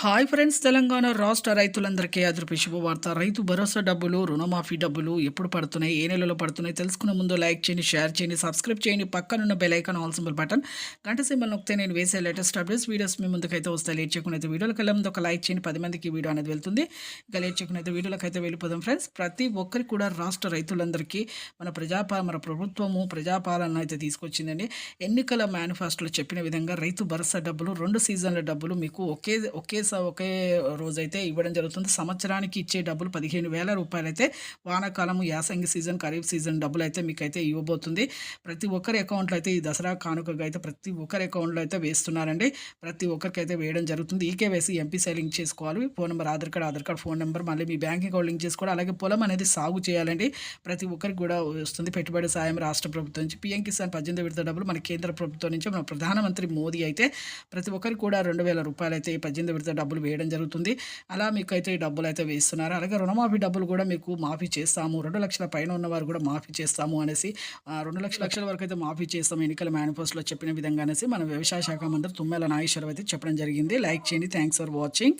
Hi friends, Telangana రాష్ట్ర రైతులందరికీ అదృపి శుభవార్త. రైతు భరోసా డబ్బులు, రుణమాఫీ డబ్బులు ఎప్పుడు పడుతున్నాయి, ఏ నెలలో పడుతున్నాయి తెలుసుకునే ముందు లైక్ చేయండి, షేర్ చేయండి, సబ్స్క్రైబ్ చేయండి. పక్కనున్న bell icon all symbol button గంట సింబల్ నొక్కితే నేను వేసే లేటెస్ట్ అప్డేట్స్ వీడియోస్ మీ ముందుకైతే వస్తాయి. లేట్ చేయకుండా అయితే వీడియోకి వెళ్ళే ముందు ఒక లైక్ చేయండి, 10 మందికి ఈ వీడియో అనేది వెళ్తుంది. ఇక లేట్ చేయకుండా అయితే వీడియోలోకి అయితే వెళ్ళిపోదాం ఫ్రెండ్స్. ప్రతి ఒక్కరికి కూడా రాష్ట్ర రైతులందరికీ మన ప్రభుత్వము ప్రజాపాలన అయితే తీసుకొచ్చిందండి. ఎన్నికల మేనిఫెస్టోలో చెప్పిన విధంగా రైతు భరోసా డబ్బులు 2 సీజన్ల డబ్బులు మీకు ఒకే రోజైతే ఇవ్వడం జరుగుతుంది. సంవత్సరానికి ఇచ్చే డబ్బులు 15,000 రూపాయలైతే వానాకాలము, యాసంగి సీజన్, ఖరీఫ్ సీజన్ డబ్బులైతే మీకైతే ఇవ్వబోతుంది. ప్రతి ఒక్కరి అకౌంట్లో అయితే ఈ దసరా కానుకగా అయితే ప్రతి ఒక్కరి అకౌంట్లో అయితే వేస్తున్నారండి. ప్రతి ఒక్కరికైతే వేయడం జరుగుతుంది. ఈకేవైసీ ఎంపీసీ లింక్ చేసుకోవాలి. Phone number, Aadhaar card phone number, మళ్ళీ మీ బ్యాంక్ అకౌంట్ లింక్ చేసుకోవాలి. అలాగే పొలం అనేది సాగు చేయాలండి. ప్రతి ఒక్కరికి కూడా వస్తుంది. పెట్టుబడి సాయం రాష్ట్ర ప్రభుత్వం నుంచి, పీఎం కిసాన్ 18 విడత డబ్బులు మన కేంద్ర ప్రభుత్వం నుంచి మన ప్రధానమంత్రి మోదీ అయితే ప్రతి ఒక్కరికి కూడా 2,000 రూపాయలు అయితే 18 విడత డబ్బులు వేయడం జరుగుతుంది. అలా మీకు అయితే ఈ డబ్బులు అయితే వేస్తున్నారు. అలాగే రుణమాఫీ డబ్బులు కూడా మీకు మాఫీ చేస్తాము, 2 లక్షల పైన ఉన్నవారు కూడా మాఫీ చేస్తాము అనేసి 2 లక్షల వరకు అయితే మాఫీ చేస్తాము ఎన్నికల మేనిఫెస్టోలో చెప్పిన విధంగా అనేసి మన వ్యవసాయ శాఖ మంత్రి తుమ్మల నాగేశ్వరరావు అయితే చెప్పడం జరిగింది. లైక్ చేయండి. Thanks for watching.